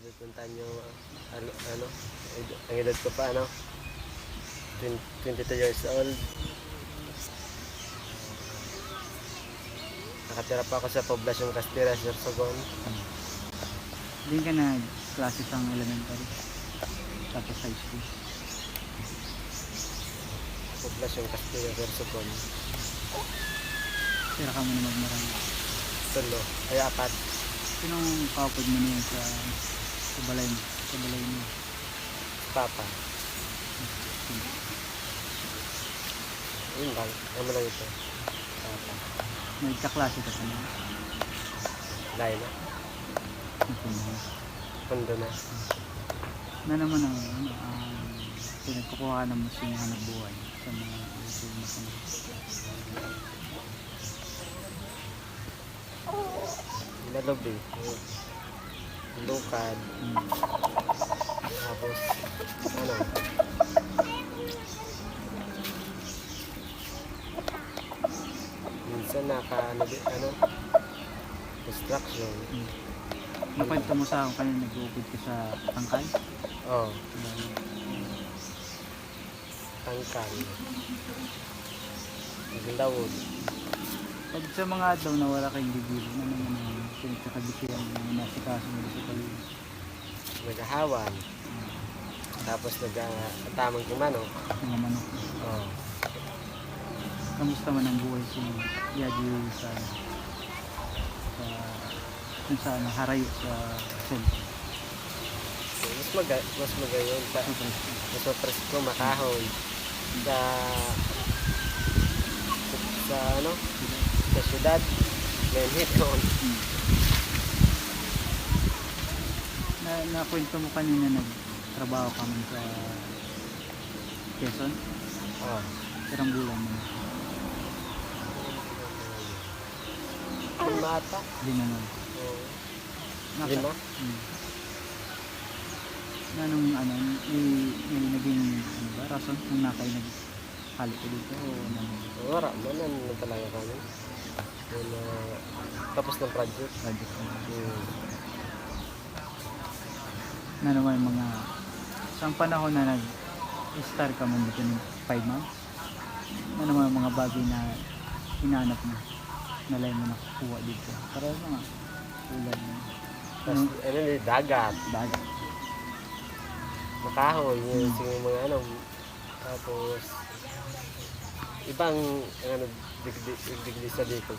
Puntahan nyo, ano, ang edad ko pa, 22 years old. Nakatira pa ako sa Poblacion Castilla, Sorsogon. Hindi ka na klase sang elementary, tapos high school. Poblacion Castilla, Sorsogon. Tira ka muna magmarami. Tulo, ay apat. Sinong kapag mo niya sa balay mo? Sa balay mo? Papa. Yun lang, ano lang ito. Papa. May kaklase ka sa niya? Dahil na, pundo na. Na naman ang pinagkukuha ng mas yung hanap buhay sa mga YouTube na kanila. Lalobi, lukad, tapos, minsan construction. Nakwento mo sa akin kanina nag-uupid ka sa tangkal? Oo, tangkal. Gandawod. Pag sa mga adlaw na wala kayong bibili, ano naman ang pinagkakabisihan ng nasa kaso mo sa paligid? Naghahawan. Tapos nagtamang yung manok. Mga manok. Oo. Kamusta man ang buhay sa Yadi sa kung saan harayo sa sentro? Mas magayon pa. Mas presko makahoy. Sa syudad, menhit noon. Nakwento mo kanina nagtrabaho ka man sa Quezon? Oo. Irang bulan mo? Mata. Lima na. Oo. Lima? Nanong may naging rason kung nakay naghalik ko dito o ano? Wala man talaga kami. Tapos ng project. Na naman mga sa panahon na nag-start ka man dito ng 5 months, na naman mga bagay na hinanap mo nalay mo nakukuha dito para mga ulad mo Dagat. Makahoy, yung mga tapos ibang digdi sa Bicol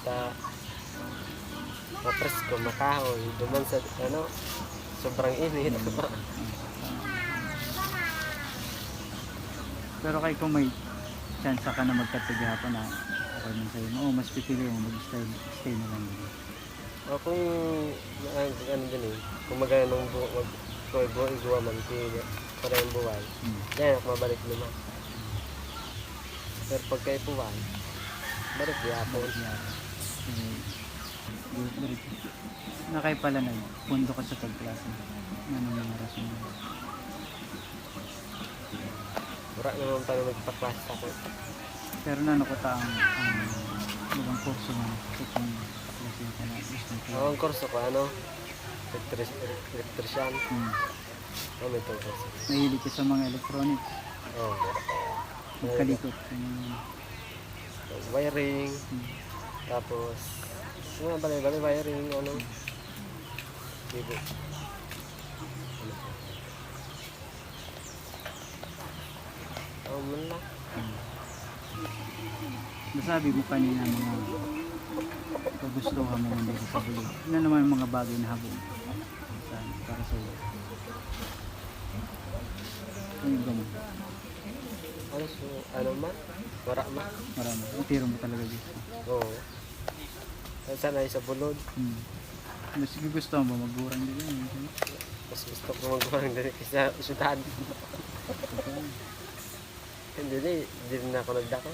mapresko, makahoy, duman sa sobrang init. Pero kay kung may chance ka na magkatagihapon na okay man sa'yo, mas pipili mo mag-stay na lang dito. O kung kung magandang buwa man para yung buhay, yan ako mabalik naman. Pero pag kayo puwan, balik di hapon. Nakay pala pundo ka sa pagklase. Anong mga rason mo? Wala naman pa na magpaklas ako. Pero nano ko ta ang ibang kurso mo sa kung klase ka na gusto ko. Ang kurso ko, electrician. May itong kurso. Mahilig ka sa mga electronics. Oo. Magkalikot. Wiring. Tapos, mga balay-balay wiring, libo. Man lang. Nasabi mo kanina mga kagustuhan mo man dito sa bulig. Ano naman yung mga bagay na habong para sa iyo? Ano yung gamot? Man? Wara man? Marami. Ang tiro mo talaga dito. Oo. Sanay sa bulod. Mas gusto mo magburang dito. Mas gusto ko magburang dito kasi syudad. Hindi rin ako nagdako.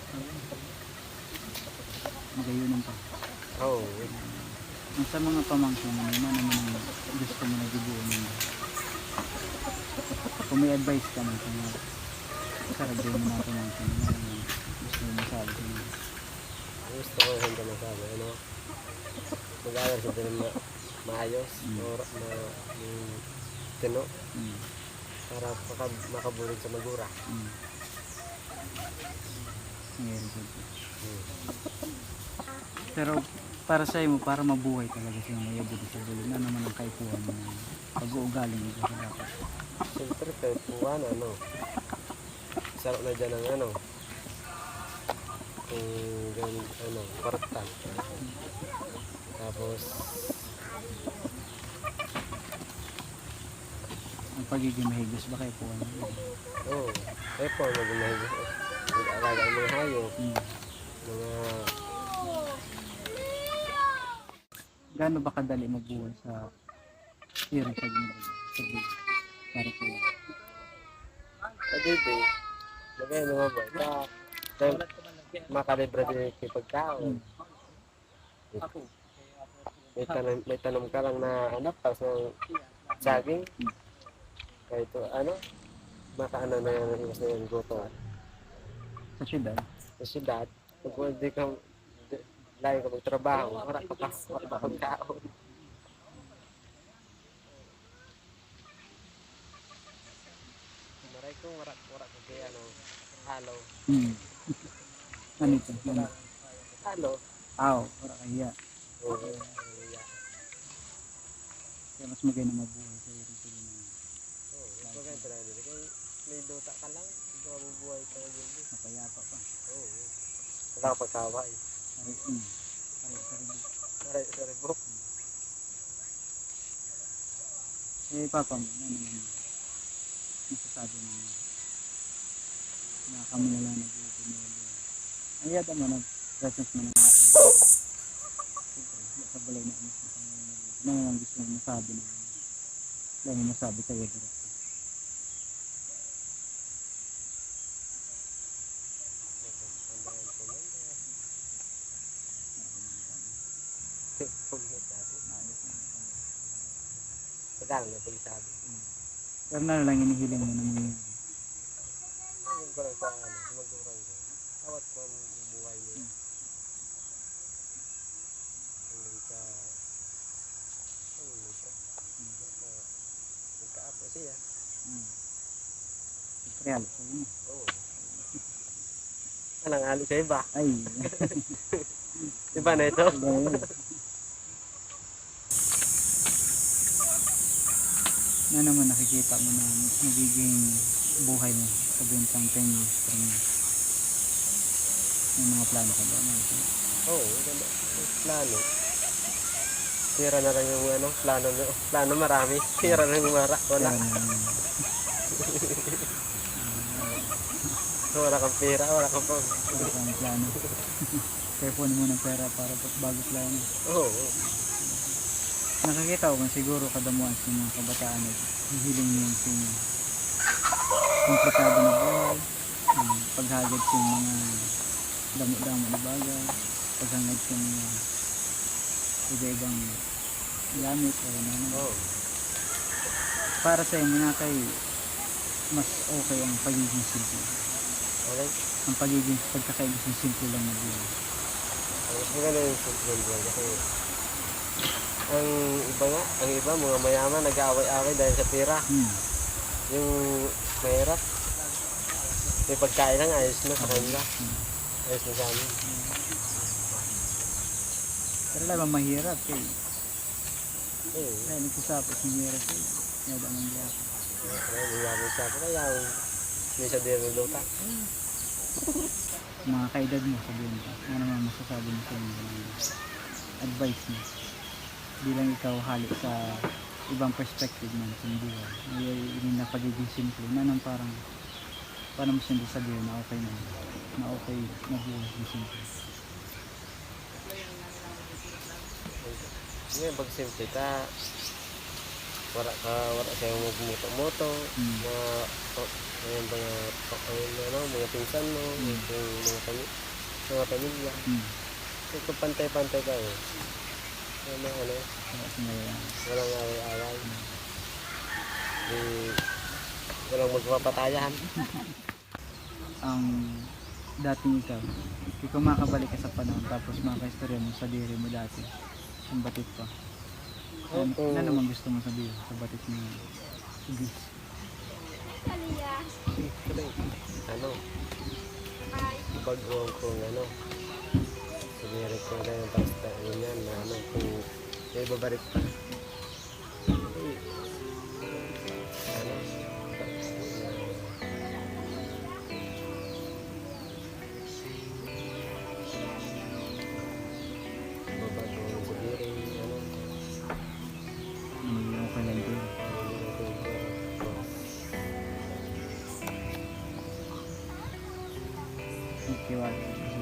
Magayunan pa. Oo. Sa mga pamangkin mo naman gusto mo na dibuo mo. Kung may advice ka man sa mga karagay mo na pamangkin mo gusto mo masabi sa mga. Gusto ko hindi masabi. Mag-aaral sa din maayos. tino Mm. para makabulig sa magura. Mm. Very good. Pero para sa mo, para mabuhay talaga siya may abot sa bulo na naman ang kaipuhan mo ng pag-uugaling mo sa dapat. Siyempre kahit puwan, sarap na dyan ang kung ganun, kortan. Tapos, Ang pagiging mahigos ba kaipuhan mo? po, mag-alaga ang mga hayop, Mm. mga, Gaano ba kadali mabuhay sa hirap sa ginagawa sa bulo? Para sa iyo. kadidi, magay naman ba, dahil makalibra din yung pagkaon. Mm. May tanong ka lang na tapos ng saging, kahit makaano na yan, iwas na yung gutom. Sa syudad, Sa syudad, kung hindi ka layo ka magtrabaho, wala ka pagkaon. Maray ko, wala ko kaya halo. mm. Ano ito? Halo? Aw, para kaya. Oo. Kaya mas maganda mabuhay sa hirap sa ginagawa. Oo, ito ganyan talaga nila. Kaya may duta ka lang, hindi ka mabubuhay ka na dyan. Mapayapa pa. Oo. Wala ka pagkaway. Pare, Sa ribok. Eh, papa mo, ano naman masasabi mo na kami na lang nag-uupin mo. Ay, yata mo nag-presence mo ng ating sa balay na amis na kami nag-uupin. Ano naman gusto mo masabi na wala mo masabi sa'yo direct. Andayan ko man. Pagkaan na pag-sabi. Pero na lang inihiling mo na mangyayari. Yung parang sa magurang ko. Awat ko ang buhay niya. Hanggang sa magka-apo siya. Real, sabi mo. Oo. Alang ali sa iba. Ay, Iba na ito. dahil. Na naman nakikita mo na magiging buhay mo sa bintang 10 years from now. Yung mga plano ka ba? Oo, ganda. Plano. Tira na lang yung plano marami. Tira na yung wala. Kaya na Wala kang pera, wala kang pang. ang plano. Kaya punin mo ng pera para bago plano. Oo. Nakakita ko kung siguro kadamuan sa mga kabataan na hihiling mo yung komplikado na buhay, paghagad sa mga damo-damo na bagay, paghangad sa mga iba-ibang gamit o ano. Oo. Para sa inyo na kay mas okay ang pagiging simple. Okay. Ang pagiging pagkakaibigan simple lang na buhay. Mas maganda yung simple buhay kasi ang iba mga mayaman nag-aaway-aaway dahil sa pera. Yung mahirap may pagkain lang ayos na sa kanila. Ayos na sa amin. Pero alam mo mahirap eh. Eh, Dahil nagsasapos mahirap eh. Kaya naman diyan. kaya mayaman siya ako kaya may sa din ng luta. Mga kaedad mo sabihin ka. Ano naman masasabi mo sa inyo? Advice mo. Bilang ikaw halik sa ibang perspective man sa buhay. Hindi na pagiging simple. Nanang parang paano mo siya sabihin na okay na okay na buhay ng simple. Ngayon pag simple ka wala kayong magmuto-muto mga pinsan mo yung mga pamilya kung pantay-pantay kayo walang away-away walang magpapatayan. Ang dating ikaw makabalik ka sa panahon tapos makaistorya mo sa diri mo dati ang batit pa. Ano naman gusto mo sabihin sa batit mo? Sige. Ano? Bago kung ano. Sumirik ko ganyan tapos yun yan na ano kung may babarit pa. Ano? Babago sa biring, ano? Mayroon ka lang din. Ikiwala.